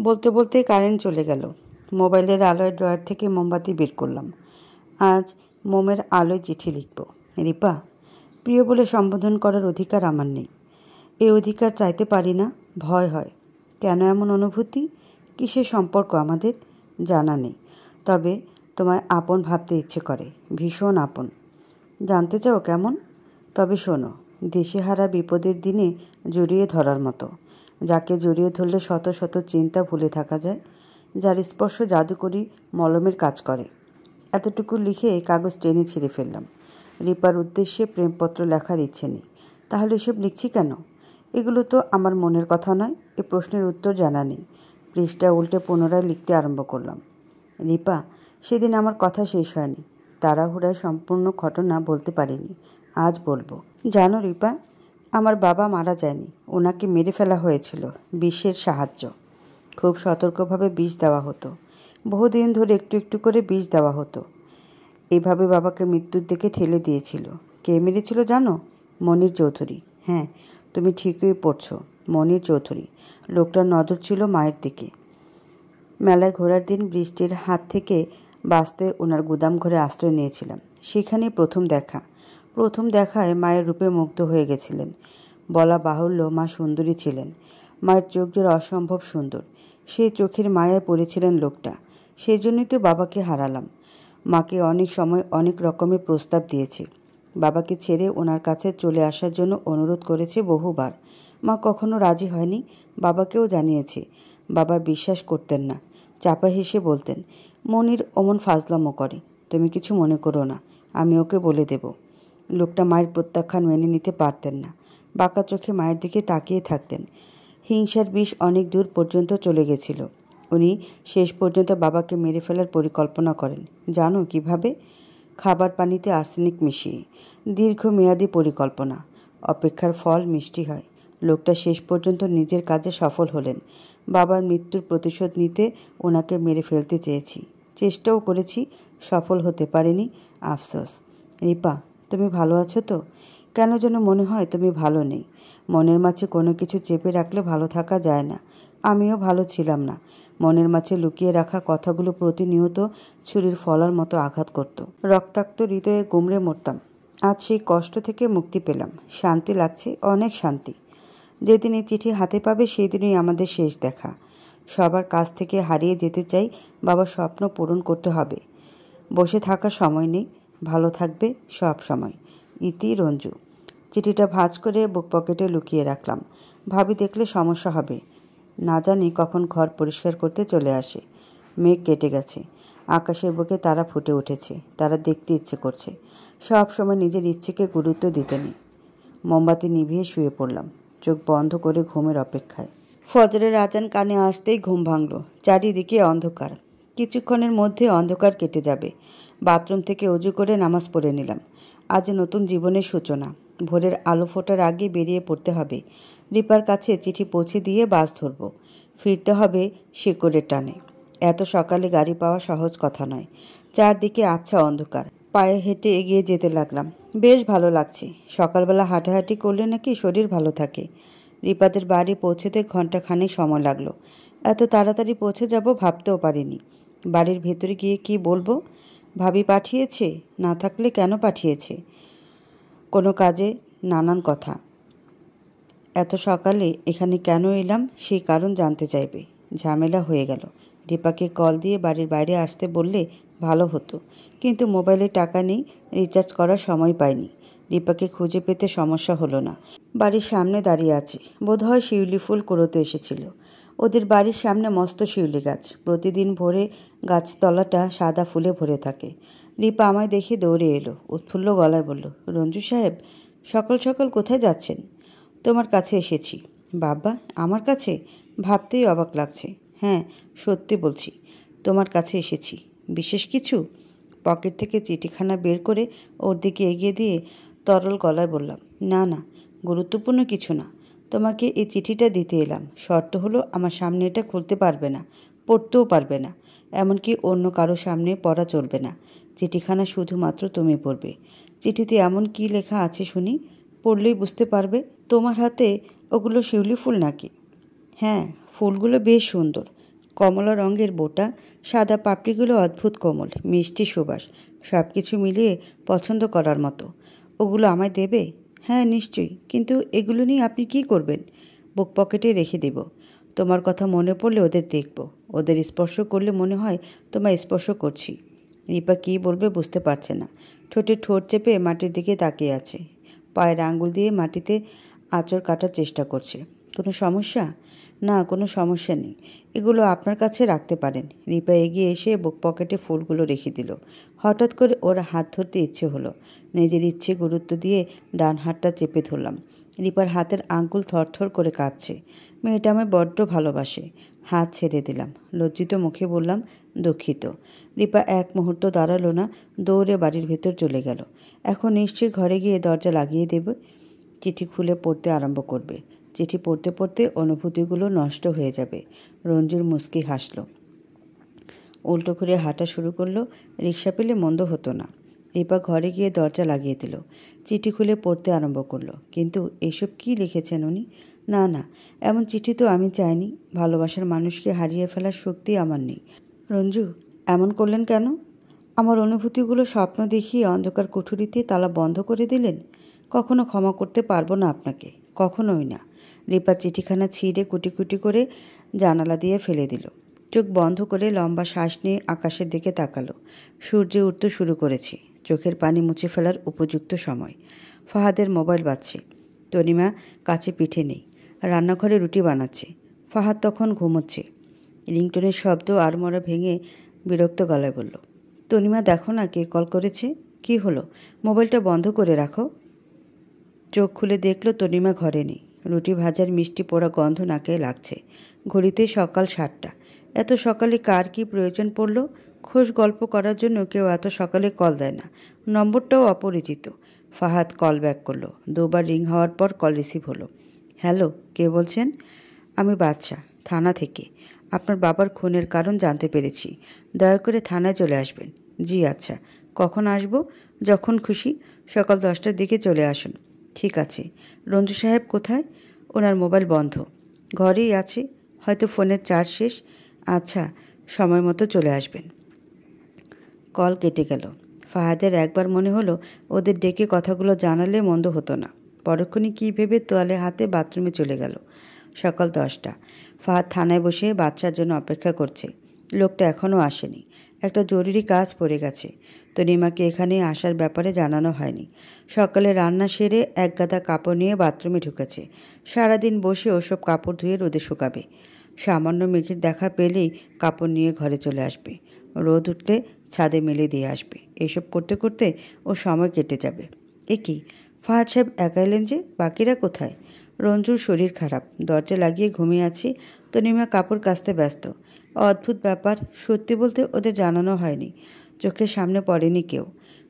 বলতে বলতে কারেন্ট চলে গেল। মোবাইলের আলোয় ড্রয়ার থেকে মোমবাতি বের করলাম। আজ মোমের আলোয় চিঠি লিখব। রিপা, প্রিয় বলে সম্বোধন করার অধিকার আমার নেই। এই অধিকার চাইতে পারি না, ভয় হয়। কেন এমন অনুভূতি? কিসের সম্পর্ক আমাদের জানা নেই, তবে তোমায় আপন ভাবতে ইচ্ছে করে, ভীষণ আপন। জানতে চাও কেমন? তবে শোনো, দিশেহারা বিপদের দিনে জড়িয়ে ধরার মতো, যাকে জড়িয়ে ধরলে শত শত চিন্তা ভুলে থাকা যায়, যার স্পর্শ জাদুকরি মলমের কাজ করে। এতটুকু লিখে কাগজ টেনে ছিঁড়ে ফেললাম। রিপার উদ্দেশ্যে প্রেমপত্র লেখার ইচ্ছে নেই। তাহলে এসব লিখছি কেন? এগুলো তো আমার মনের কথা নয়। এ প্রশ্নের উত্তর জানা নেই। পৃষ্ঠা উল্টে পুনরায় লিখতে আরম্ভ করলাম। রিপা, সেদিন আমার কথা শেষ হয়নি। তাড়াহুড়ায় সম্পূর্ণ ঘটনা বলতে পারিনি। আজ বলবো। জানো রিপা, আমার বাবা মারা যায়নি, ওনাকে মেরে ফেলা হয়েছিল বিষের সাহায্য। খুব সতর্কভাবে বিষ দেওয়া হতো। বহুদিন ধরে একটু একটু করে বিষ দেওয়া হতো। এভাবে বাবাকে মৃত্যুর দিকে ঠেলে দিয়েছিল। কে মেরেছিল জানো? মনির চৌধুরী। হ্যাঁ, তুমি ঠিকই পড়ছো, মনির চৌধুরী। লোকটার নজর ছিল মায়ের দিকে। মেলায় ঘোরার দিন বৃষ্টির হাত থেকে বাঁচতে ওনার গুদাম ঘরে আশ্রয় নিয়েছিলাম। সেখানেই প্রথম দেখায় মায়ের রূপে মুগ্ধ হয়ে গেছিলেন। বলা বাহুল্য, মা সুন্দরী ছিলেন। মায়ের চোখ জোড়া অসম্ভব সুন্দর। সেই চোখের মায়ায় পড়েছিলেন লোকটা। সেই জন্যই তো বাবাকে হারালাম। মাকে অনেক সময় অনেক রকমের প্রস্তাব দিয়েছে। বাবাকে ছেড়ে ওনার কাছে চলে আসার জন্য অনুরোধ করেছে বহুবার। মা কখনো রাজি হয়নি। বাবাকেও জানিয়েছে। বাবা বিশ্বাস করতেন না। চাপা হেসে বলতেন, মনির অমন ফাজলামো করে, তুমি কিছু মনে করো না, আমি ওকে বলে দেব। লোকটা মায়ের প্রত্যাখ্যান মেনে নিতে পারতেন না। বাঁকা চোখে মায়ের দিকে তাকিয়ে থাকতেন। হিংসার বিষ অনেক দূর পর্যন্ত চলে গেছিল। উনি শেষ পর্যন্ত বাবাকে মেরে ফেলার পরিকল্পনা করেন। জানো কিভাবে? খাবার পানিতে আর্সেনিক মিশিয়ে। দীর্ঘমেয়াদী পরিকল্পনা। অপেক্ষার ফল মিষ্টি হয়। লোকটা শেষ পর্যন্ত নিজের কাজে সফল হলেন। বাবার মৃত্যুর প্রতিশোধ নিতে ওনাকে মেরে ফেলতে চেষ্টাও করেছি, সফল হতে পারেনি। আফসোস। রিপা, তুমি ভালো আছো তো? কেন যেন মনে হয় তুমি ভালো নেই। মনের মাঝে কোনো কিছু চেপে রাখলে ভালো থাকা যায় না। আমিও ভালো ছিলাম না। মনের মাঝে লুকিয়ে রাখা কথাগুলো প্রতিনিয়ত ছুরির ফলার মতো আঘাত করত। রক্তাক্ত হৃদয়ে গুমড়ে মরতাম। আজ সেই কষ্ট থেকে মুক্তি পেলাম। শান্তি লাগছে, অনেক শান্তি। যেদিন এই চিঠি হাতে পাবে সেই দিনই আমাদের শেষ দেখা। সবার কাছ থেকে হারিয়ে যেতে চাই, বাবার স্বপ্ন পূরণ করতে হবে। বসে থাকার সময় নেই। ভালো থাকবে সব সময়। ইতি, রঞ্জু। চিঠিটা ভাঁজ করে বুক পকেটে লুকিয়ে রাখলাম। ভাবি দেখলে সমস্যা হবে। না জানি কখন ঘর পরিষ্কার করতে চলে আসে। মেঘ কেটে গেছে। আকাশের বুকে তারা ফুটে উঠেছে। তারা দেখতে ইচ্ছে করছে। সব সময় নিজের ইচ্ছেকে গুরুত্ব দিতে নেই। মোমবাতি নিভিয়ে শুয়ে পড়লাম, চোখ বন্ধ করে ঘুমের অপেক্ষায়। ফজরের আজান কানে আসতেই ঘুম ভাঙল। চারিদিকে অন্ধকার। কিছুক্ষণের মধ্যে অন্ধকার কেটে যাবে। বাথরুম থেকে অজু করে নামাজ পড়ে নিলাম। আজ নতুন জীবনের সূচনা। ভোরের আলো ফোটার আগে বেরিয়ে পড়তে হবে। রিপার কাছে চিঠি পৌঁছে দিয়ে বাস ধরব। ফিরতে হবে শিকড়ের টানে। এত সকালে গাড়ি পাওয়া সহজ কথা নয়। চারদিকে আবছা অন্ধকার। পায়ে হেঁটে এগিয়ে যেতে লাগলাম। বেশ ভালো লাগছে। সকালবেলা হাঁটাহাঁটি করলে নাকি শরীর ভালো থাকে। রিপাদের বাড়ি পৌঁছেতে ঘণ্টাখানেক সময় লাগলো। এত তাড়াতাড়ি পৌঁছে যাব ভাবতেও পারিনি। বাড়ির ভেতরে গিয়ে কি বলবো? ভাবি পাঠিয়েছে, না থাকলে কেন পাঠিয়েছে? কোনো কাজে নানান কথা। এত সকালে এখানে কেন এলাম সেই কারণ জানতে চাইবে। ঝামেলা হয়ে গেল। রিপাকে কল দিয়ে বাড়ির বাইরে আসতে বললে ভালো হতো, কিন্তু মোবাইলে টাকা নেই, রিচার্জ করার সময় পাইনি। রিপাকে খুঁজে পেতে সমস্যা হলো না। বাড়ির সামনে দাঁড়িয়ে আছে। বোধহয় শিউলি ফুল কুড়োতে এসেছিল। ওদের বাড়ির সামনে মস্ত শিউলি গাছ। প্রতিদিন ভোরে গাছতলাটা সাদা ফুলে ভরে থাকে। রিপা আমায় দেখে দৌড়ে এলো। উৎফুল্ল গলায় বলল, রঞ্জু সাহেব, সকাল সকাল কোথায় যাচ্ছেন? তোমার কাছে এসেছি। বাবা, আমার কাছে? ভাবতেই অবাক লাগছে। হ্যাঁ, সত্যি বলছি, তোমার কাছে এসেছি। বিশেষ কিছু? পকেট থেকে চিঠিখানা বের করে ওর দিকে এগিয়ে দিয়ে তরল গলায় বললাম, না না, গুরুত্বপূর্ণ কিছু না। তোমাকে এই চিঠিটা দিতে এলাম। শর্ত হলো আমার সামনে এটা খুলতে পারবে না, পড়তেও পারবে না, এমনকি অন্য কারো সামনে পড়া চলবে না। চিঠিখানা শুধুমাত্র তুমি পড়বে। চিঠিতে এমন কি লেখা আছে শুনি? পড়লেই বুঝতে পারবে। তোমার হাতে ওগুলো শিউলি ফুল নাকি? হ্যাঁ, ফুলগুলো বেশ সুন্দর। কমলা রঙের বোটা, সাদা পাপড়িগুলো অদ্ভুত কোমল, মিষ্টি সুবাস, সব কিছু মিলিয়ে পছন্দ করার মতো। ওগুলো আমায় দেবে? হ্যাঁ নিশ্চয়ই, কিন্তু এগুলো নিয়ে আপনি কি করবেন? বুক পকেটে রেখে দেব। তোমার কথা মনে পড়লে ওদের দেখব। ওদের স্পর্শ করলে মনে হয় তোমায় স্পর্শ করছি। রিপা কী বলবে বুঝতে পারছে না। ঠোঁটে ঠোঁট চেপে মাটির দিকে তাকিয়ে আছে। পায়ের আঙ্গুল দিয়ে মাটিতে আঁচড় কাটার চেষ্টা করছে। কোনো সমস্যা? না, কোনো সমস্যা নেই। এগুলো আপনার কাছে রাখতে পারেন। রিপা এগিয়ে এসে বুক পকেটে ফুলগুলো রেখে দিল। হঠাৎ করে ওর হাত ধরতে ইচ্ছে হলো। নিজের ইচ্ছে গুরুত্ব দিয়ে ডান হাতটা চেপে ধরলাম। রিপার হাতের আঙ্গুল থরথর করে কাঁপছে। মেয়েটা আমায় বড্ড ভালোবাসে। হাত ছেড়ে দিলাম। লজ্জিত মুখে বললাম, দুঃখিত। রিপা এক মুহূর্ত দাঁড়ালো না, দৌড়ে বাড়ির ভেতর চলে গেল। এখন নিশ্চয়ই ঘরে গিয়ে দরজা লাগিয়ে দেবে। চিঠি খুলে পড়তে আরম্ভ করবে। চিঠি পড়তে পড়তে অনুভূতিগুলো নষ্ট হয়ে যাবে। রঞ্জুর মুচকি হাসল। উল্টো ঘুরে হাঁটা শুরু করলো। রিকশা পেলে মন্দ হতো না। রিপা ঘরে গিয়ে দরজা লাগিয়ে দিল। চিঠি খুলে পড়তে আরম্ভ করলো। কিন্তু এসব কি লিখেছেন উনি? না না, এমন চিঠি তো আমি চাইনি। ভালোবাসার মানুষকে হারিয়ে ফেলার শক্তি আমার নেই। রঞ্জু, এমন করলেন কেন? আমার অনুভূতিগুলো স্বপ্ন দেখিয়ে অন্ধকার কুঠুরিতে তালা বন্ধ করে দিলেন। কখনো ক্ষমা করতে পারবো না আপনাকে, কখনোই না। রিপা চিঠিখানা ছিঁড়ে কুটি কুটি করে জানালা দিয়ে ফেলে দিল। চোখ বন্ধ করে লম্বা শ্বাস নিয়ে আকাশের দিকে তাকালো। সূর্য উঠতে শুরু করেছে। চোখের পানি মুছে ফেলার উপযুক্ত সময়। ফাহাদের মোবাইল বাজছে। তনিমা কাছে পিঠে নেই, রান্নাঘরে রুটি বানাচ্ছে। ফাহাদ তখন ঘুমোচ্ছে। রিংটনের শব্দ আড়মোড়া ভেঙে বিরক্ত গলায় বলল, তনিমা দেখো না কে কল করেছে। কি হলো? মোবাইলটা বন্ধ করে রাখো। চোখ খুলে দেখল তনিমা ঘরে নেই। রুটি ভাজার মিষ্টি পোড়া গন্ধ নাকে লাগছে। ঘড়িতে সকাল 7টা। এত সকালে কার কি প্রয়োজন পড়ল? খোশ গল্প করার জন্য কেউ এত সকালে কল দেয় না। নম্বরটাও অপরিচিত। ফাহাদ কল ব্যাক করলো। দুবার রিং হওয়ার পর কল রিসিভ হলো। হ্যালো, কে বলছেন? আমি বাদশা, থানা থেকে। আপনার বাবার খুনের কারণ জানতে পেরেছি। দয়া করে থানায় চলে আসবেন। জি আচ্ছা। কখন আসব? যখন খুশি। সকাল 10টার দিকে চলে আসুন। ঠিক আছে। রঞ্জু সাহেব কোথায়? ওনার মোবাইল বন্ধ। ঘরেই আছে, হয়তো ফোনের চার্জ শেষ। আচ্ছা, সময় মতো চলে আসবেন। কল কেটে গেল। ফাহাদের একবার মনে হলো ওদের ডেকে কথাগুলো জানালে মন্দ হতো না। পরক্ষণে কী ভেবে তোয়ালে হাতে বাথরুমে চলে গেল। সকাল 10টা। ফাহাদ থানায় বসে বাচ্চার জন্য অপেক্ষা করছে। লোকটা এখনও আসেনি। একটা জরুরি কাজ পড়ে গেছে। তনিমাকে এখানে আসার ব্যাপারে জানানো হয়নি। সকালে রান্না সেরে এক গাদা কাপড় নিয়ে বাথরুমে ঢুকেছে। সারাদিন বসে ওসব কাপড় ধুয়ে রোদে শুকাবে। সামান্য মেঘের দেখা পেলেই কাপড় নিয়ে ঘরে চলে আসবে। রোদ উঠলে ছাদে মেলে দিয়ে আসবে। এসব করতে করতে ওর সময় কেটে যাবে। এ কি, ফাহাদ সাহেব একা এলেন যে? বাকিরা কোথায়? রঞ্জুর শরীর খারাপ, দরজা লাগিয়ে ঘুমিয়ে আছি। তনিমা কাপড় কাচতে ব্যস্ত। অদ্ভুত ব্যাপার, সত্যি বলতে ওদের জানানো হয়নি। চোখের সামনে পড়েনি কেউ।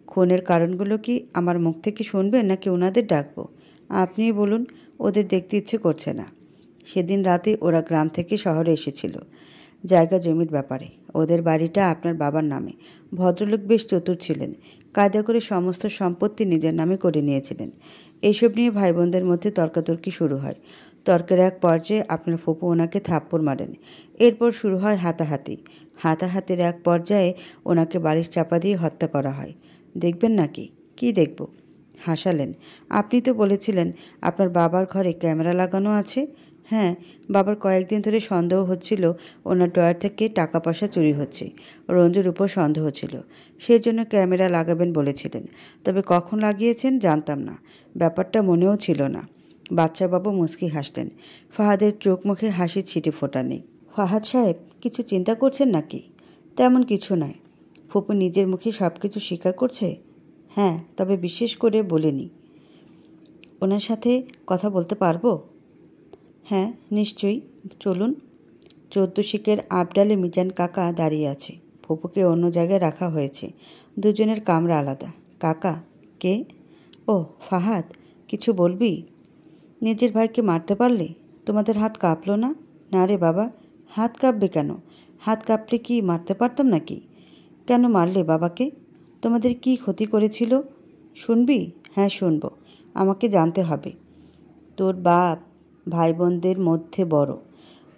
খুনের কারণগুলো কি আমার মুখ থেকে শুনবেন নাকি ওনাদের ডাকবো? আপনিই বলুন। ওদের দেখতে ইচ্ছে করছে না। সেদিন রাতে ওরা গ্রাম থেকে শহরে এসেছিল জায়গা জমির ব্যাপারে। ওদের বাড়িটা আপনার বাবার নামে। ভদ্রলোক বেশ চতুর ছিলেন। কায়দা করে সমস্ত সম্পত্তি নিজের নামে করে নিয়েছিলেন। এইসব নিয়ে ভাই বোনদের মধ্যে তর্কাতর্কি শুরু হয়। তর্কের এক পর্যায়ে আপনার ফুপু ওনাকে থাপ্পড় মারেন। এরপর শুরু হয় হাতাহাতি। হাতাহাতির এক পর্যায়ে ওনাকে বালিশ চাপা দিয়ে হত্যা করা হয়। দেখবেন নাকি? কি দেখব? হাসালেন। আপনি তো বলেছিলেন আপনার বাবার ঘরে ক্যামেরা লাগানো আছে। হ্যাঁ, বাবার কয়েকদিন ধরে সন্দেহ হচ্ছিল ওনার ড্রয়ার থেকে টাকা পয়সা চুরি হচ্ছে। রঞ্জুর উপর সন্দেহ ছিল, সেজন্য ক্যামেরা লাগাবেন বলেছিলেন। তবে কখন লাগিয়েছেন জানতাম না। ব্যাপারটা মনেও ছিল না। বাচ্চাবাবু মুচকি হাসলেন। ফাহাদের চোখ মুখে হাসি ছিটে ফোটা নেই। ফাহাদ সাহেব, কিছু চিন্তা করছেন নাকি? তেমন কিছু নয়। ফুপু নিজের মুখে সব কিছু স্বীকার করছে। হ্যাঁ, তবে বিশেষ করে বলেনি। ওনার সাথে কথা বলতে পারবো? হ্যাঁ নিশ্চয়ই, চলুন। 14 শিকের আবডালে মিজান কাকা দাঁড়িয়ে আছে। ফুপুকে অন্য জায়গায় রাখা হয়েছে। দুজনের কামরা আলাদা। কাকা? কে? ও ফাহাদ, কিছু বলবি? নিজের ভাইকে মারতে পারলে তোমাদের হাত কাঁপলো না? না রে বাবা, হাত কাঁপবে কেন? হাত কাঁপলে কি মারতে পারতাম নাকি? কেন মারলে বাবাকে? তোমাদের কি ক্ষতি করেছিল? শুনবি? হ্যাঁ শুনবো। আমাকে জানতে হবে। তোর বাপ ভাই বোনদের মধ্যে বড়।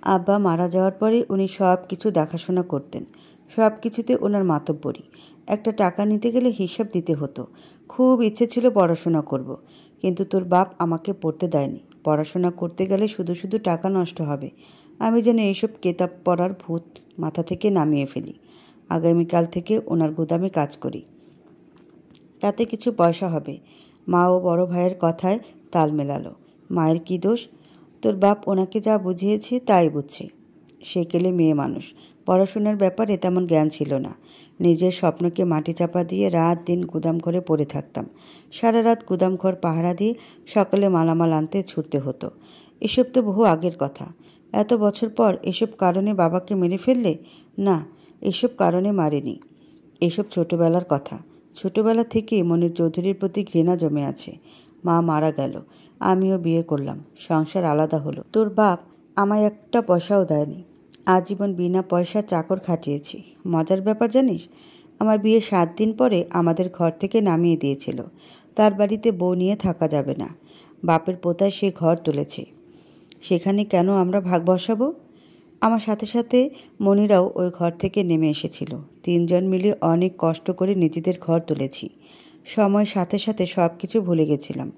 আব্বা মারা যাওয়ার পরে উনি সব কিছু দেখাশোনা করতেন। সব কিছুতে ওনার মাতব্বরি। একটা টাকা নিতে গেলে হিসাব দিতে হতো। খুব ইচ্ছে ছিল পড়াশোনা করব, কিন্তু তোর বাপ আমাকে পড়তে দেয়নি। পড়াশোনা করতে গেলে শুধু শুধু টাকা নষ্ট হবে। আমি যেন এইসব কেতাব পড়ার ভূত মাথা থেকে নামিয়ে ফেলি। আগামীকাল থেকে ওনার গুদামে কাজ করি, তাতে কিছু পয়সা হবে। মা ও বড় ভাইয়ের কথায় তাল মেলালো। মায়ের কি দোষ? তোর বাপ ওনাকে যা বুঝিয়েছে তাই বুঝছে। সেকেলে মেয়ে মানুষ, পড়াশোনার ব্যাপারে তেমন জ্ঞান ছিল না। নিজের স্বপ্নকে মাটি চাপা দিয়ে রাত দিন গুদাম ঘরে পড়ে থাকতাম। সারা রাত গুদাম ঘর পাহারা দিয়ে সকালে মালামাল আনতে ছুটতে হতো। এসব তো বহু আগের কথা। এত বছর পর এসব কারণে বাবাকে মেরে ফেললে? না, এসব কারণে মারেনি। এসব ছোটবেলার কথা। ছোটবেলা থেকেই মনির চৌধুরীর প্রতি ঘৃণা জমে আছে। মা মারা গেল, আমিও বিয়ে করলাম, সংসার আলাদা হলো। তোর বাপ আমায় একটা পয়সাও দেয়নি। আজীবন বিনা পয়সা চাকর খাটিয়েছি। মজার ব্যাপার জানিস, আমার বিয়ে 7 দিন পরে আমাদের ঘর থেকে নামিয়ে দিয়েছিল। তার বাড়িতে বউ নিয়ে থাকা যাবে না। বাপের পোতায় সে ঘর তুলেছে, সেখানে কেন আমরা ভাগ বসাবো? আমার সাথে সাথে মনিরাও ওই ঘর থেকে নেমে এসেছিল। 3 জন মিলে অনেক কষ্ট করে নিজেদের ঘর তুলেছি। সময়ের সাথে সাথে সব কিছু ভুলে গেছিলাম।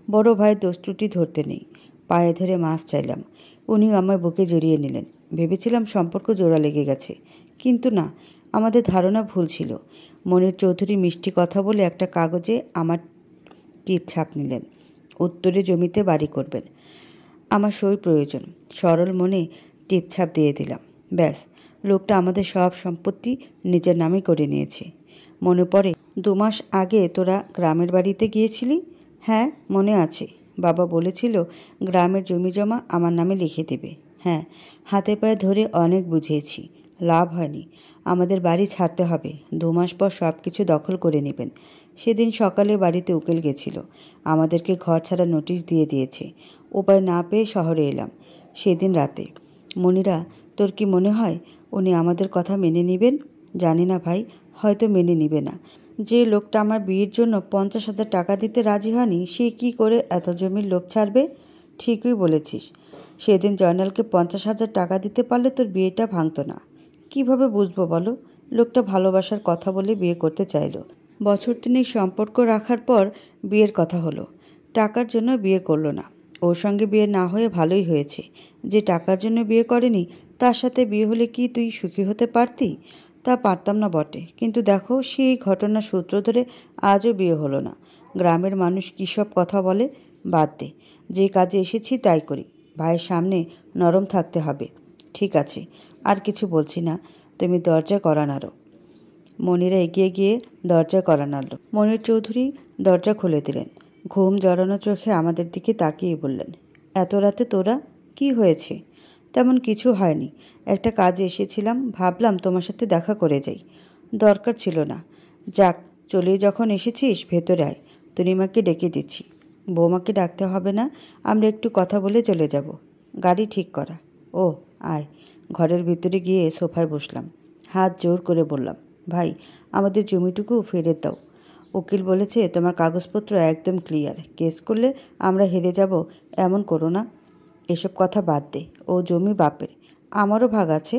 বড় ভাই দোষ ত্রুটি ধরতে নেই। পায়ে ধরে মাফ চাইলাম। উনিও আমার বুকে জড়িয়ে নিলেন। ভেবেছিলাম সম্পর্ক জোড়া লেগে গেছে, কিন্তু না, আমাদের ধারণা ভুল ছিল। মনির চৌধুরী মিষ্টি কথা বলে একটা কাগজে আমার টিপ ছাপ নিলেন। উত্তরে জমিতে বাড়ি করবেন, আমার সই প্রয়োজন। সরল মনে টিপছাপ দিয়ে দিলাম। ব্যাস, লোকটা আমাদের সব সম্পত্তি নিজের নামে করে নিয়েছে। মনে পড়ে 2 মাস আগে তোরা গ্রামের বাড়িতে গিয়েছিলি? হ্যাঁ, মনে আছে। বাবা বলেছিল গ্রামের জমি জমা আমার নামে লিখে দেবে। হ্যাঁ, হাতে পায়ে ধরে অনেক বুঝিয়েছি, লাভ হয়নি। আমাদের বাড়ি ছাড়তে হবে, 2 মাস পর সব কিছু দখল করে নেবেন। সেদিন সকালে বাড়িতে উকিল গেছিল, আমাদেরকে ঘর ছাড়া নোটিশ দিয়ে দিয়েছে। উপায় না পেয়ে শহরে এলাম সেদিন রাতে। মনিরা, তোর কি মনে হয় উনি আমাদের কথা মেনে নেবেন? জানি না ভাই, হয়তো মেনে নিবে না। যে লোকটা আমার বিয়ের জন্য 50,000 টাকা দিতে রাজি হয়নি, সে কি করে এত জমির লোভ ছাড়বে? ঠিকই বলেছিস। সেদিন জয়নালকে 50,000 টাকা দিতে পারলে তোর বিয়েটা ভাঙতো না। কিভাবে বুঝবো বলো? লোকটা ভালোবাসার কথা বলে বিয়ে করতে চাইলো। বছর 3 সম্পর্ক রাখার পর বিয়ের কথা হলো। টাকার জন্য বিয়ে করলো না। ওর সঙ্গে বিয়ে না হয়ে ভালোই হয়েছে। যে টাকার জন্য বিয়ে করেনি, তার সাথে বিয়ে হলে কি তুই সুখী হতে পারতি? তা পারতাম না বটে, কিন্তু দেখো সেই ঘটনার সূত্র ধরে আজও বিয়ে হলো না। গ্রামের মানুষ কী সব কথা বলে, বাদ দে। যে কাজে এসেছি তাই করি। ভাইয়ের সামনে নরম থাকতে হবে। ঠিক আছে, আর কিছু বলছি না, তুমি দরজা কড়া নাড়ো। মনিরা এগিয়ে গিয়ে দরজা কড়া নাড়ল। মনির চৌধুরী দরজা খুলে দিলেন। ঘুম জড়ানো চোখে আমাদের দিকে তাকিয়ে বললেন, এত রাতে তোরা? কি হয়েছে? তেমন কিছু হয়নি, একটা কাজে এসেছিলাম, ভাবলাম তোমার সাথে দেখা করে যাই। দরকার ছিল না। যাক, চলে যখন এসেছিস ভেতরে আয়, তনিমাকে ডেকে দিচ্ছি। বৌমাকে ডাকতে হবে না, আমরা একটু কথা বলে চলে যাব। গাড়ি ঠিক করা। ও আয়। ঘরের ভিতরে গিয়ে সোফায় বসলাম। হাত জোর করে বললাম, ভাই, আমাদের জমিটুকু ফেরত দাও। উকিল বলেছে তোমার কাগজপত্র একদম ক্লিয়ার। কেস করলে আমরা হেরে যাব, এমন করো না। এসব কথা বাদ দে, ও জমি বাপের, আমারও ভাগ আছে।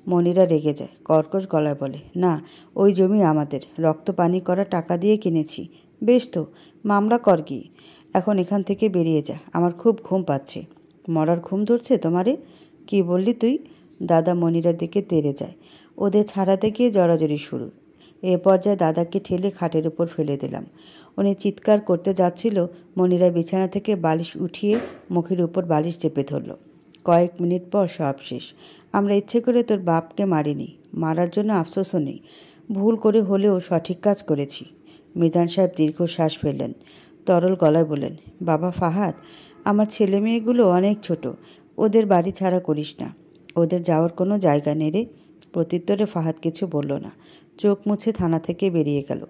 মনিরা রেগে যায়, কর্কশ গলায় বলে, না, ওই জমি আমাদের, রক্ত পানি করা টাকা দিয়ে কিনেছি। বেশ তো, মামলা কর গিয়ে। এখন এখান থেকে বেরিয়ে যা, আমার খুব ঘুম পাচ্ছে। মরার ঘুম ধরছে তোমারে? কি বললি তুই? দাদা মনিরার দিকে তেড়ে যায়। ওদের ছাড়াতে গিয়ে জড়াজড়ি শুরু। এ পর্যায়ে দাদাকে ঠেলে খাটের উপর ফেলে দিলাম। উনি চিৎকার করতে যাচ্ছিল, মনিরা বিছানা থেকে বালিশ উঠিয়ে মুখের উপর বালিশ চেপে ধরল। কয়েক মিনিট পর সব শেষ। আমরা ইচ্ছে করে তোর বাপকে মারিনি, মারার জন্য আফসোসও নেই। ভুল করে হলেও সঠিক কাজ করেছি। মিজান সাহেব দীর্ঘশ্বাস ফেললেন, তরল গলায় বললেন, বাবা ফাহাদ, আমার ছেলে মেয়েগুলো অনেক ছোট, ওদের বাড়ি ছাড়া করিস না। ওদের যাওয়ার কোনো জায়গা নেই রে। প্রত্যুত্তরে ফাহাদ কিছু বলল না, চোখ মুছে থানা থেকে বেরিয়ে গেল।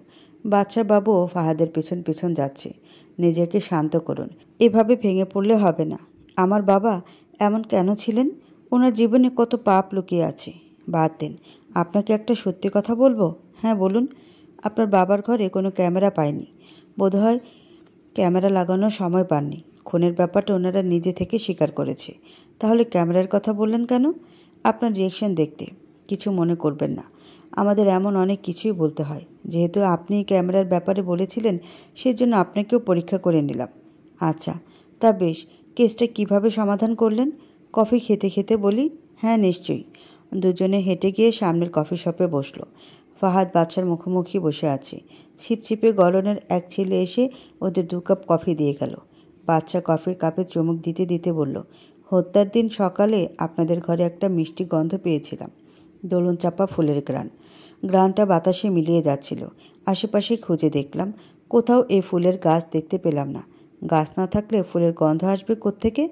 বাচ্চা বাবুও ফাহাদের পেছন পেছন যাচ্ছে। নিজেকে শান্ত করুন, এভাবে ভেঙে পড়লে হবে না। আমার বাবা এমন কেন ছিলেন? ওনার জীবনে কত পাপ লুকিয়ে আছে। বাদ দেন, আপনাকে একটা সত্যি কথা বলবো? হ্যাঁ বলুন। আপনার বাবার ঘরে কোনো ক্যামেরা পায়নি, বোধহয় ক্যামেরা লাগানোর সময় পাননি। খুনের ব্যাপারটা ওনারা নিজে থেকে স্বীকার করেছে। তাহলে ক্যামেরার কথা বললেন কেন? আপনার রিয়েকশন দেখতে। কিছু মনে করবেন না, আমাদের এমন অনেক কিছুই বলতে হয়। যেহেতু আপনি ক্যামেরার ব্যাপারে বলেছিলেন, সেজন্য আপনাকেও পরীক্ষা করে নিলাম। আচ্ছা, তা বেশ, কেসটা কিভাবে সমাধান করলেন? কফি খেতে খেতে বলি, হ্যাঁ নিশ্চয়ই। দুজনে হেঁটে গিয়ে সামনের কফি শপে বসলো। ফাহাদ বাচ্চার মুখোমুখি বসে আছে। ছিপছিপে গলনের এক ছেলে এসে ওদের 2 কাপ কফি দিয়ে গেল। বাচ্চা কফির কাপে চুমুক দিতে দিতে বলল, হত্যার দিন সকালে আপনাদের ঘরে একটা মিষ্টি গন্ধ পেয়েছিলাম। দোলন চাপা ফুলের গ্রানটা বাতাসে মিলিয়ে যাচ্ছিল। আশেপাশে খুঁজে দেখলাম, কোথাও এই ফুলের গাছ দেখতে পেলাম না। গাছ না থাকলে ফুলের গন্ধ আসবে কোত্থেকে?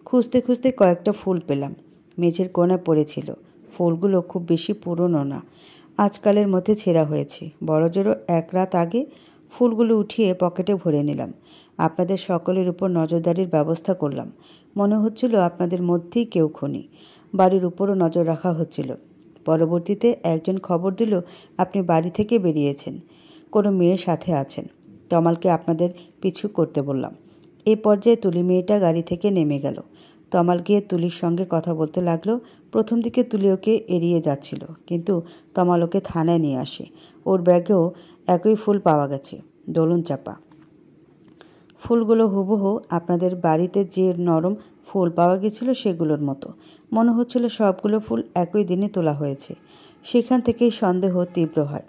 খুঁজতে খুঁজতে কয়েকটা ফুল পেলাম, মেঝের কোণায় পড়েছিল। ফুলগুলো খুব বেশি পুরনো না, আজকালের মধ্যে ছেঁড়া হয়েছে। বড়জোর 1 রাত আগে। ফুলগুলো উঠিয়ে পকেটে ভরে নিলাম। আপনাদের সকলের উপর নজরদারির ব্যবস্থা করলাম। মনে হচ্ছিল আপনাদের মধ্যেই কেউ খুনি। বাড়ির উপরও নজর রাখা হচ্ছিল। পরবর্তীতে একজন খবর দিল আপনি বাড়ি থেকে বেরিয়েছেন, কোনো মেয়ের সাথে আছেন। তমালকে আপনাদের পিছু করতে বললাম। এই পর্যায়ে তুলি মেয়েটা গাড়ি থেকে নেমে গেল। তমাল গিয়ে তুলির সঙ্গে কথা বলতে লাগলো। প্রথম দিকে তুলি ওকে এড়িয়ে যাচ্ছিল, কিন্তু তমাল ওকে থানায় নিয়ে আসে। ওর ব্যাগেও একই ফুল পাওয়া গেছে, দোলন চাপা। ফুলগুলো হুবহু আপনাদের বাড়িতে যে নরম ফুল পাওয়া গেছিল সেগুলোর মতো। মনে হচ্ছিল সবগুলো ফুল একই দিনে তোলা হয়েছে। সেখান থেকেই সন্দেহ তীব্র হয়।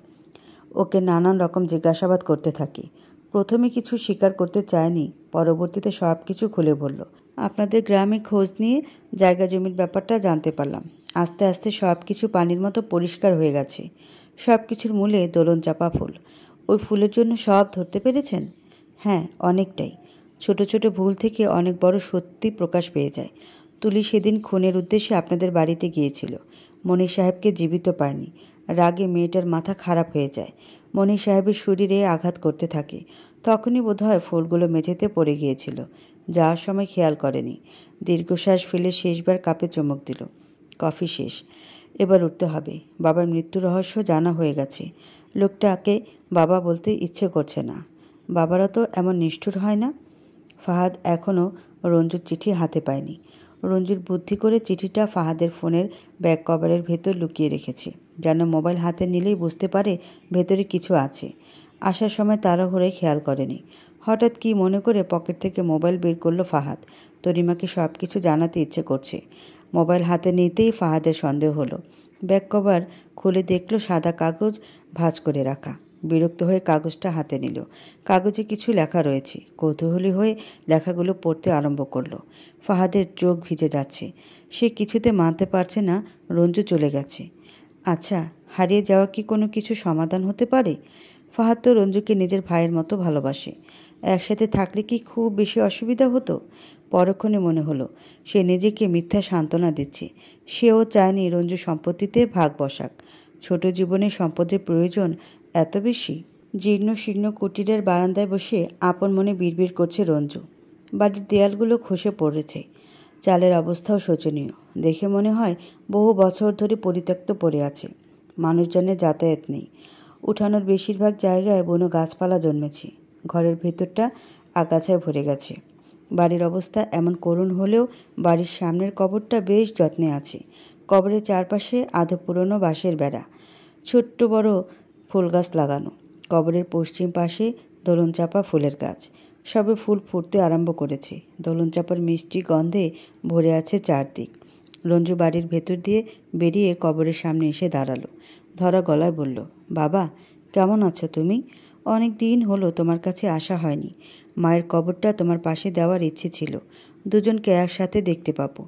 ওকে নানান রকম জিজ্ঞাসাবাদ করতে থাকি। প্রথমে কিছু স্বীকার করতে চায়নি, পরবর্তীতে সব কিছু খুলে বলল। আপনাদের গ্রামে খোঁজ নিয়ে জায়গা জমির ব্যাপারটা জানতে পারলাম। আস্তে আস্তে সব কিছু পানির মতো পরিষ্কার হয়ে গেছে। সব কিছুর মূলে দোলন চাপা ফুল। ওই ফুলের জন্য সব ধরতে পেরেছেন? হ্যাঁ, অনেকটাই। ছোট ছোট ভুল থেকে অনেক বড় সত্যি প্রকাশ পেয়ে যায়। তুলি সেদিন খুনের উদ্দেশ্যে আপনাদের বাড়িতে গিয়েছিল। মনির সাহেবকে জীবিত পায়নি। রাগে মেয়েটার মাথা খারাপ হয়ে যায়। মনির সাহেবের শরীরে আঘাত করতে থাকে। তখনই বোধহয় ফুলগুলো মেঝেতে পড়ে গিয়েছিল। যাওয়ার সময় খেয়াল করেনি। দীর্ঘশ্বাস ফেলে শেষবার কাপে চুমুক দিল। কফি শেষ, এবার উঠতে হবে। বাবার মৃত্যু রহস্য জানা হয়ে গেছে। লোকটাকে বাবা বলতে ইচ্ছে করছে না। বাবারা তো এমন নিষ্ঠুর হয় না। ফাহাদ এখনও রঞ্জুর চিঠি হাতে পায়নি। রঞ্জুর বুদ্ধি করে চিঠিটা ফাহাদের ফোনের ব্যাক কভারের ভেতর লুকিয়ে রেখেছে, যেন মোবাইল হাতে নিলেই বুঝতে পারে ভেতরে কিছু আছে। আসার সময় তাড়াহুড়োয় খেয়াল করেনি। হঠাৎ কি মনে করে পকেট থেকে মোবাইল বের করলো ফাহাদ। তরিমাকে সব কিছু জানাতে ইচ্ছে করছে। মোবাইল হাতে নিতেই ফাহাদের সন্দেহ হলো। ব্যাক কভার খুলে দেখলো সাদা কাগজ ভাঁজ করে রাখা। বিরক্ত হয়ে কাগজটা হাতে নিল। কাগজে কিছু লেখা রয়েছে। কৌতূহলী হয়ে লেখাগুলো পড়তে আরম্ভ করলো। ফাহাদের চোখ ভিজে যাচ্ছে। সে কিছুতে মানতে পারছে না রঞ্জু চলে গেছে। আচ্ছা, হারিয়ে যাওয়া কি কোনো কিছু সমাধান হতে পারে? ফাহাদ তো রঞ্জুকে নিজের ভাইয়ের মতো ভালোবাসে। একসাথে থাকলে কি খুব বেশি অসুবিধা হতো? পরক্ষণে মনে হলো সে নিজেকে মিথ্যা সান্ত্বনা দিচ্ছে। সেও চায়নি রঞ্জু সম্পত্তিতে ভাগ বসাক। ছোট জীবনে সম্পদের প্রয়োজন এত বেশি? জীর্ণ শীর্ণ কুটিরের বারান্দায় বসে আপন মনে বিড়বিড় করছে রঞ্জু। বাড়ির দেয়ালগুলো খসে পড়েছে। চালের অবস্থাও শোচনীয়। দেখে মনে হয় বহু বছর ধরে পরিত্যক্ত পড়ে আছে। মানুষজনের যাতায়াত নেই। উঠানোর বেশিরভাগ জায়গায় বুনো গাছপালা জন্মেছে। ঘরের ভেতরটা আগাছায় ভরে গেছে। বাড়ির অবস্থা এমন করুণ হলেও বাড়ির সামনের কবরটা বেশ যত্নে আছে। কবরের চারপাশে আধো পুরনো বাঁশের বেড়া, ছোট্ট বড় ফুল গাছ লাগানো। কবরের পশ্চিম পাশে দোলন চাপা ফুলের গাছ। সবে ফুল ফুটতে আরম্ভ করেছে। দোলন চাপার মিষ্টি গন্ধে ভরে আছে চারদিক। রঞ্জু বাড়ির ভেতর দিয়ে বেরিয়ে কবরের সামনে এসে দাঁড়ালো। ধরা গলায় বলল, বাবা, কেমন আছো তুমি? অনেক দিন হলো তোমার কাছে আসা হয়নি। মায়ের কবরটা তোমার পাশে দেওয়ার ইচ্ছে ছিল। দুজনকে একসাথে দেখতে পাবো।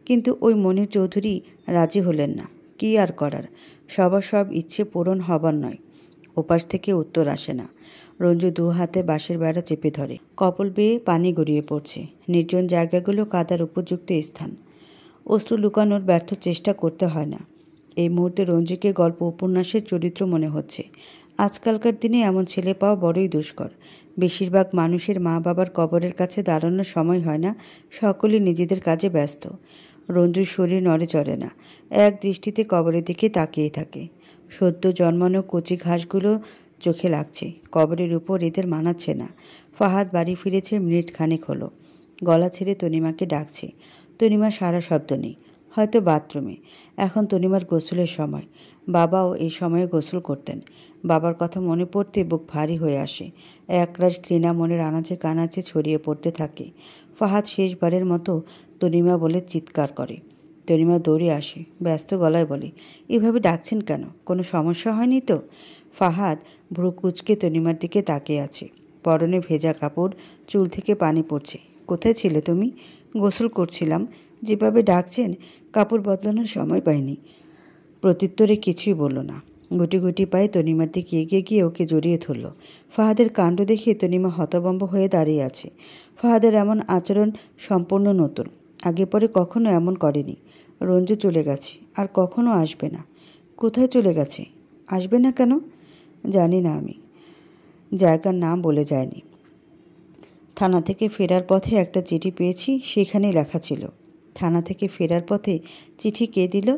কিন্তু ওই মনির চৌধুরী রাজি হলেন না। কি আর করার, সবার সব ইচ্ছে পূরণ হবার নয়। ওপাশ থেকে উত্তর আসে না। রঞ্জু 2 হাতে বাঁশের বেড়া চেপে ধরে। কপল বেয়ে পানি গড়িয়ে পড়ছে। নির্জন জায়গাগুলো কাদার উপযুক্ত স্থান। অশ্রু লুকানোর ব্যর্থ চেষ্টা করতে হয় না। এই মুহূর্তে রঞ্জুকে গল্প উপন্যাসের চরিত্র মনে হচ্ছে। আজকালকার দিনে এমন ছেলে পাওয়া বড়ই দুষ্কর। বেশিরভাগ মানুষের মা বাবার কবরের কাছে দাঁড়ানোর সময় হয় না। সকলেই নিজেদের কাজে ব্যস্ত। রঞ্জুর শরীর নড়ে চড়ে না। এক দৃষ্টিতে কবরের দিকে তাকিয়ে থাকে। সদ্য জন্মানো কচি ঘাসগুলো চোখে লাগছে। কবরের উপর এদের মানাচ্ছে না। ফাহাদ বাড়ি ফিরেছে মিনিট খানেক হলো। গলা ছেড়ে তনিমাকে ডাকছে। তনিমার সারা শব্দ নেই, হয়তো বাথরুমে। এখন তনিমার গোসলের সময়। বাবাও এই সময়ে গোসল করতেন। বাবার কথা মনে পড়তে বুক ভারী হয়ে আসে। একরাশ ঘৃণা মনের আনাচে কানাচে ছড়িয়ে পড়তে থাকে। ফাহাদ শেষবারের মতো তনিমা বলে চিৎকার করে। তনিমা দৌড়ে আসে, ব্যস্ত গলায় বলে, এভাবে ডাকছেন কেন? কোনো সমস্যা হয়নি তো? ফাহাদ ভ্রু কুঁচকে তনিমার দিকে তাকিয়ে আছে। পরনে ভেজা কাপড়, চুল থেকে পানি পড়ছে। কোথায় ছিলে তুমি? গোসল করছিলাম। যেভাবে ডাকছেন, কাপড় বদলানোর সময় পাইনি। প্রত্যুত্তরে কিছুই বলল না। গুটি গুটি পায়ে তনিমার দিকে এগিয়ে গিয়ে ওকে জড়িয়ে ধরল। ফাহাদের কাণ্ড দেখে তনিমা হতভম্ব হয়ে দাঁড়িয়ে আছে। ফাহাদের এমন আচরণ সম্পূর্ণ নতুন। আগে পরে কখনো এমন করেনি। রঞ্জু চলে গেছে, আর কখনো আসবে না। কোথায় চলে গেছে? আসবে না কেন? জানি না আমি। জায়গার নাম বলে যায়নি। থানা থেকে ফেরার পথে একটা চিঠি পেয়েছি, সেখানেই লেখা ছিল। থানা থেকে ফেরার পথে চিঠি কে দিল?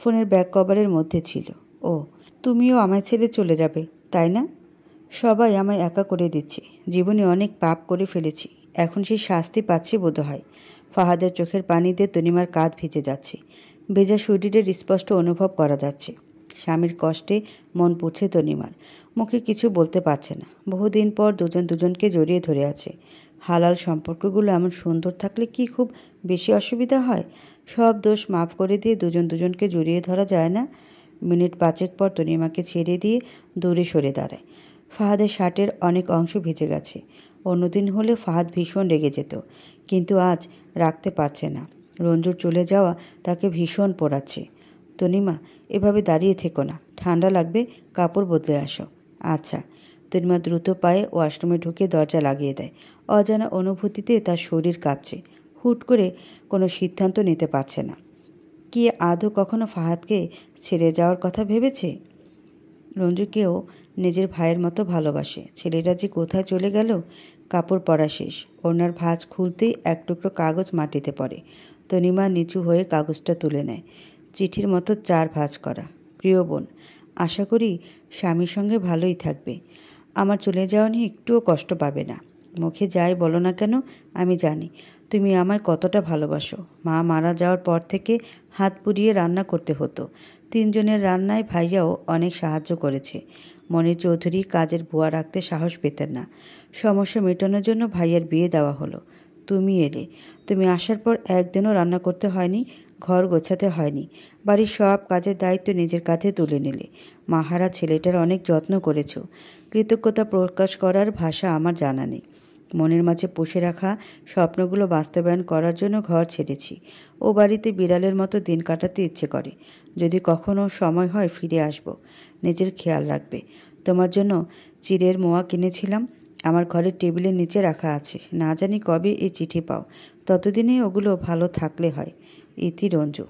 ফোনের ব্যাক কভারের মধ্যে ছিল। ও, তুমিও আমায় ছেড়ে চলে যাবে, তাই না? সবাই আমায় একা করে দিচ্ছে। জীবনে অনেক পাপ করে ফেলেছি, এখন সেই শাস্তি পাচ্ছি বোধহয়। ফাহাদের চোখের পানিতে তনিমার কাঁধ ভিজে যাচ্ছে। ভেজা শরীরের স্পষ্ট অনুভব করা যাচ্ছে। স্বামীর কষ্টে মন পুড়ছে তনিমার। মুখে কিছু বলতে পারছে না। বহুদিন পর দুজন দুজনকে জড়িয়ে ধরে আছে। হালাল সম্পর্কগুলো এমন সুন্দর থাকলে কি খুব বেশি অসুবিধা হয়? সব দোষ মাফ করে দিয়ে দুজন দুজনকে জড়িয়ে ধরা যায় না? মিনিট পাঁচেক পর তনিমাকে ছেড়ে দিয়ে দূরে সরে দাঁড়ায়। ফাহাদের শার্টের অনেক অংশ ভিজে গেছে। অন্যদিন হলে ফাহাদ ভীষণ রেগে যেত, কিন্তু আজ রাখতে পারছে না। রঞ্জুর চলে যাওয়া তাকে ভীষণ পোড়াচ্ছে। তনিমা, এভাবে দাঁড়িয়ে থেকো না, ঠান্ডা লাগবে, কাপড় বদলে আসো। আচ্ছা। তনিমা দ্রুত পায়ে ওয়াশরুমে ঢুকে দরজা লাগিয়ে দেয়। অজানা অনুভূতিতে তার শরীর কাঁপছে। হুট করে কোনো সিদ্ধান্ত নিতে পারছে না। কি আদৌ কখনো ফাহাদকে ছেড়ে যাওয়ার কথা ভেবেছে? রঞ্জুকেও নিজের ভাইয়ের মতো ভালোবাসে। ছেলেটা যে কোথায় চলে গেল? কাপড় পরা শেষ। ওড়নার ভাঁজ খুলতেই এক টুকরো কাগজ মাটিতে পড়ে। তনিমা নিচু হয়ে কাগজটা তুলে নেয়। চিঠির মতো 4 ভাঁজ করা। প্রিয় বোন, আশা করি স্বামীর সঙ্গে ভালোই থাকবে। আমার চলে যাওয়া নিয়ে একটুও কষ্ট পাবে না। মুখে যাই বলো না কেন, আমি জানি তুমি আমায় কতটা ভালোবাসো। মা মারা যাওয়ার পর থেকে হাত পুড়িয়ে রান্না করতে হতো। 3 জনের রান্নায় ভাইয়াও অনেক সাহায্য করেছে। মনির চৌধুরী কাজের বুয়া রাখতে সাহস পেতেন না। সমস্যা মেটানোর জন্য ভাইয়ার বিয়ে দেওয়া হলো। তুমি এলে। তুমি আসার পর একদিনও রান্না করতে হয়নি, ঘর গোছাতে হয়নি। বাড়ির সব কাজের দায়িত্ব নিজের কাঁধে তুলে নিলে। মাহারা ছেলেটার অনেক যত্ন করেছো। কৃতজ্ঞতা প্রকাশ করার ভাষা আমার জানা নেই। মনের মাঝে পুষে রাখা স্বপ্নগুলো বাস্তবায়ন করার জন্য ঘর ছেড়েছি। ও বাড়িতে বিড়ালের মতো দিন কাটাতে ইচ্ছে করে। যদি কখনো সময় হয় ফিরে আসব। নিজের খেয়াল রাখবে। তোমার জন্য চিড়ের মোয়া কিনেছিলাম, আমার ঘরের টেবিলের নিচে রাখা আছে। না জানি কবে এই চিঠি পাও, ততদিনে ওগুলো ভালো থাকলে হয়। ইতি, রঞ্জু।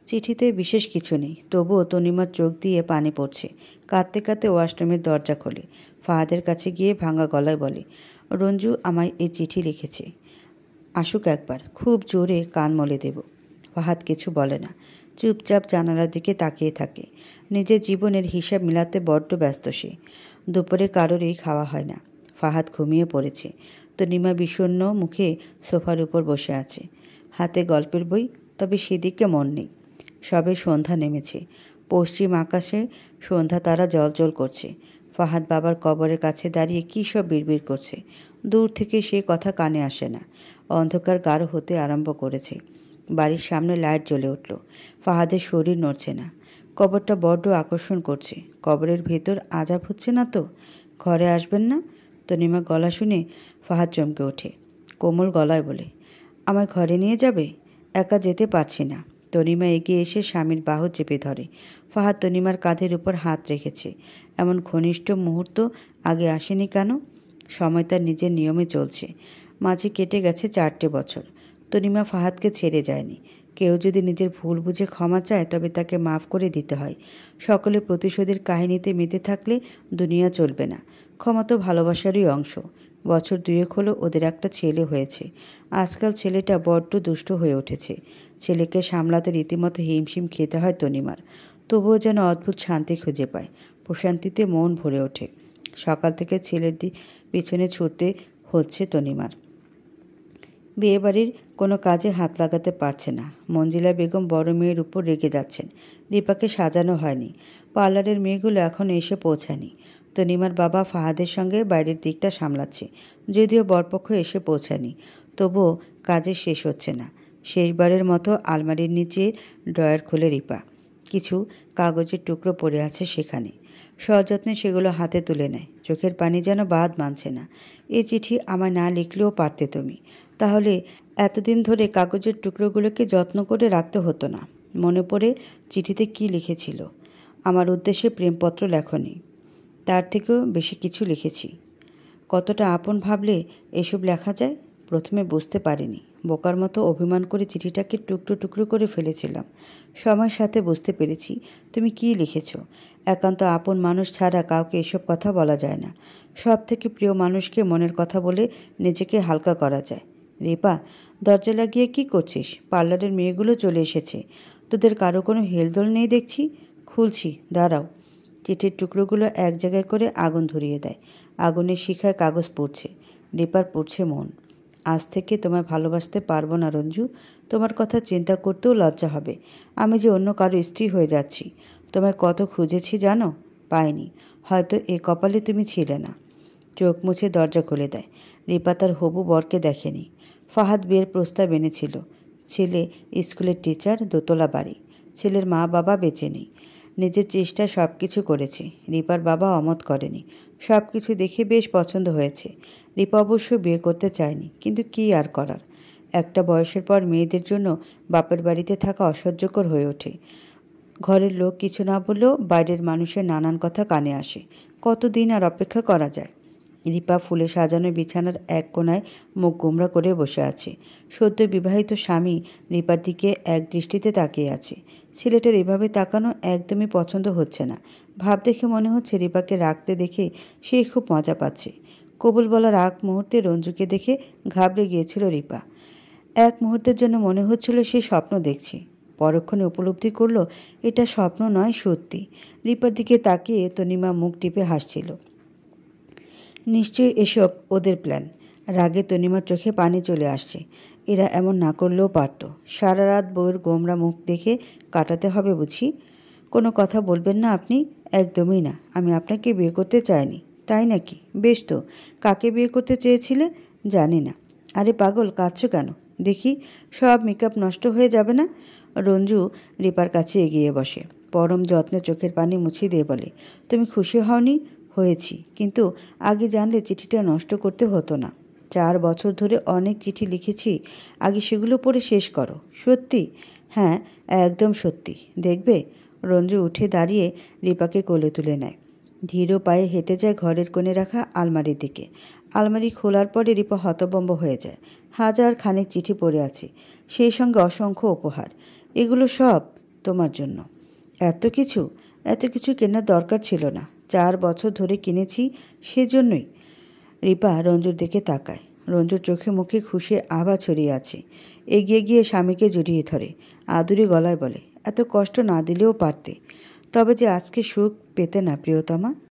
চিঠিতে বিশেষ কিছু নেই, তবুও তনিমার চোখ দিয়ে পানি পড়ছে। কাঁদতে কাঁদতে ওয়াশরুমের দরজা খোলে। ফাহাদের কাছে গিয়ে ভাঙা গলায় বলে, রঞ্জু আমায় এই চিঠি লিখেছে। আসুক একবার, খুব জোরে কান মলে দেব। ফাহাদ কিছু বলে না, চুপচাপ জানালার দিকে তাকিয়ে থাকে। নিজের জীবনের হিসাব মিলাতে বড্ড ব্যস্ত সে। দুপুরে কারোরই খাওয়া হয় না। ফাহাদ ঘুমিয়ে পড়েছে। তনিমা বিষণ্ণ মুখে সোফার উপর বসে আছে, হাতে গল্পের বই, তবে সেদিকে মন নেই। সবে সন্ধ্যা নেমেছে। পশ্চিম আকাশে সন্ধ্যা তারা জ্বলজ্বল করছে। ফাহাদ বাবার কবরের কাছে দাঁড়িয়ে কী সব বিড়বিড় করছে। দূর থেকে সে কথা কানে আসে না। অন্ধকার গাঢ় হতে আরম্ভ করেছে। বাড়ির সামনে লাইট জ্বলে উঠল। ফাহাদের শরীর নড়ছে না। কবরটা বড্ড আকর্ষণ করছে। কবরের ভেতর আজাব হচ্ছে না তো? ঘরে আসবেন না? তনিমা গলা শুনে ফাহাদ চমকে ওঠে। কোমল গলায় বলে, আমায় ঘরে নিয়ে যাবে? একা যেতে পারছি না। তনিমা এগিয়ে এসে স্বামীর বাহু চেপে ধরে। ফাহাদ তনিমার কাঁধের উপর হাত রেখেছে। এমন ঘনিষ্ঠ মুহূর্ত আগে আসেনি কেন? সময় তার নিজের নিয়মে চলছে। মাঝে কেটে গেছে 4টে বছর। তনিমা ফাহাদকে ছেড়ে যায়নি। কেউ যদি নিজের ভুল বুঝে ক্ষমা চায়, তবে তাকে মাফ করে দিতে হয়। সকলে প্রতিশোধের কাহিনীতে মেতে থাকলে দুনিয়া চলবে না। ক্ষমা তো ভালোবাসারই অংশ। বছর 2 হলো ওদের একটা ছেলে হয়েছে। আজকাল ছেলেটা বড্ড দুষ্ট হয়ে উঠেছে। ছেলেকে সামলাতে রীতিমতো হিমশিম খেতে হয় তনিমার। তবুও যেন অদ্ভুত শান্তি খুঁজে পায়। প্রশান্তিতে মন ভরে ওঠে। সকাল থেকে ছেলের পিছনে ছুটতে হচ্ছে তনিমার। বিয়েবাড়ির কোনো কাজে হাত লাগাতে পারছে না। মঞ্জিলা বেগম বড় মেয়ের উপর রেগে যাচ্ছেন। রিপাকে সাজানো হয়নি। পার্লারের মেয়েগুলো এখনও এসে পৌঁছায়নি। তনিমার বাবা ফাহাদের সঙ্গে বাইরের দিকটা সামলাচ্ছে। যদিও বরপক্ষ এসে পৌঁছায়নি, তবুও কাজের শেষ হচ্ছে না। শেষবারের মতো আলমারির নিচে ড্রয়ার খুলে রিপা। কিছু কাগজের টুকরো পড়ে আছে সেখানে। সযত্নে সেগুলো হাতে তুলে নেয়। চোখের পানি যেন বাদ মানছে না। এই চিঠি আমায় না লিখলেও পারতে তুমি। তাহলে এতদিন ধরে কাগজের টুকরোগুলোকে যত্ন করে রাখতে হতো না। মনে পড়ে চিঠিতে কি লিখেছিল। আমার উদ্দেশ্যে প্রেমপত্র লেখনি, তার থেকেও বেশি কিছু লিখেছি। কতটা আপন ভাবলে এসব লেখা যায়। প্রথমে বুঝতে পারিনি। বোকার মতো অভিমান করে চিঠিটাকে টুকরো টুকরো করে ফেলেছিলাম। সময়ের সাথে বুঝতে পেরেছি তুমি কি লিখেছ। একান্ত আপন মানুষ ছাড়া কাউকে এসব কথা বলা যায় না। সব থেকে প্রিয় মানুষকে মনের কথা বলে নিজেকে হালকা করা যায়। রিপা, দরজা লাগিয়ে কি করছিস? পার্লারের মেয়েগুলো চলে এসেছে। তোদের কারো কোনো হেলদোল নেই দেখছি। খুলছি, দাঁড়াও। চিঠির টুকরোগুলো এক জায়গায় করে আগুন ধরিয়ে দেয়। আগুনের শিখায় কাগজ পড়ছে। রিপার পড়ছে মন। আজ থেকে তোমায় ভালোবাসতে পারবো না রঞ্জু। তোমার কথা চিন্তা করতেও লজ্জা হবে। আমি যে অন্য কারো স্ত্রী হয়ে যাচ্ছি। তোমায় কত খুঁজেছি জানো, পাইনি। হয়তো এ কপালে তুমি ছিলে না। চোখ মুছে দরজা খুলে দেয়। রিপা তার হবু বরকে দেখেনি। ফাহাদ বিয়ের প্রস্তাব এনেছিল। ছেলে স্কুলের টিচার, দোতলা বাড়ি। ছেলের মা বাবা বেঁচে নেই। নিজের চেষ্টায় সব কিছু করেছে। রিপার বাবা অমত করেনি। সব কিছু দেখে বেশ পছন্দ হয়েছে। রিপা অবশ্য বিয়ে করতে চায়নি, কিন্তু কী আর করার। একটা বয়সের পর মেয়েদের জন্য বাপের বাড়িতে থাকা অসহ্যকর হয়ে ওঠে। ঘরের লোক কিছু না বললেও বাইরের মানুষের নানান কথা কানে আসে। কতদিন আর অপেক্ষা করা যায়। রিপা ফুলে সাজানো বিছানার এক কোণায় মুখ গোমরা করে বসে আছে। সদ্য বিবাহিত স্বামী রিপার দিকে এক দৃষ্টিতে তাকিয়ে আছে। ছেলেটার এভাবে তাকানো একদমই পছন্দ হচ্ছে না। ভাব দেখে মনে হচ্ছে রিপাকে রাখতে দেখে সে খুব মজা পাচ্ছে। কবুল বলার আগ মুহূর্তে রঞ্জুকে দেখে ঘাবড়ে গিয়েছিল রিপা। এক মুহূর্তের জন্য মনে হচ্ছিল সে স্বপ্ন দেখছে। পরক্ষণে উপলব্ধি করল এটা স্বপ্ন নয়, সত্যি। রিপার দিকে তাকিয়ে তনিমা মুখ টিপে হাসছিল। নিশ্চয়ই এসব ওদের প্ল্যান। রাগে তনিমার চোখে পানি চলে আসছে। এরা এমন না করলেও পারত। সারা রাত বউয়ের গোমরা মুখ দেখে কাটাতে হবে বুঝি? কোনো কথা বলবেন না আপনি? একদমই না। আমি আপনাকে বিয়ে করতে চাইনি। তাই নাকি? বেশ তো। কাকে বিয়ে করতে চেয়েছিলে? জানি না। আরে পাগল, কাঁদছো কেন? দেখি, সব মেকআপ নষ্ট হয়ে যাবে না? রঞ্জু রিপার কাছে এগিয়ে বসে। পরম যত্নে চোখের পানি মুছিয়ে দিয়ে বলে, তুমি খুশি হওনি? হয়েছি, কিন্তু আগে জানলে চিঠিটা নষ্ট করতে হতো না। 4 বছর ধরে অনেক চিঠি লিখেছি। আগে সেগুলো পড়ে শেষ করো। সত্যি? হ্যাঁ, একদম সত্যি। দেখবে। রঞ্জু উঠে দাঁড়িয়ে রিপাকে কোলে তুলে নেয়। ধীর পায়ে হেঁটে যায় ঘরের কোণে রাখা আলমারির দিকে। আলমারি খোলার পরে রিপা হতভম্ব হয়ে যায়। হাজার খানেক চিঠি পড়ে আছে, সেই সঙ্গে অসংখ্য উপহার। এগুলো সব তোমার জন্য। এত কিছু? এত কিছু কেনার দরকার ছিল না। 4 বছর ধরে কিনেছি, সেজন্যই। রিপা রঞ্জুর দিকে তাকায়। রঞ্জুর চোখে মুখে খুশির আভা ছড়িয়ে আছে। এগিয়ে গিয়ে স্বামীকে জড়িয়ে ধরে আদুরে গলায় বলে, এত কষ্ট না দিলেও পারতে। তবে যে আজকে সুখ পেতে না প্রিয়তমা।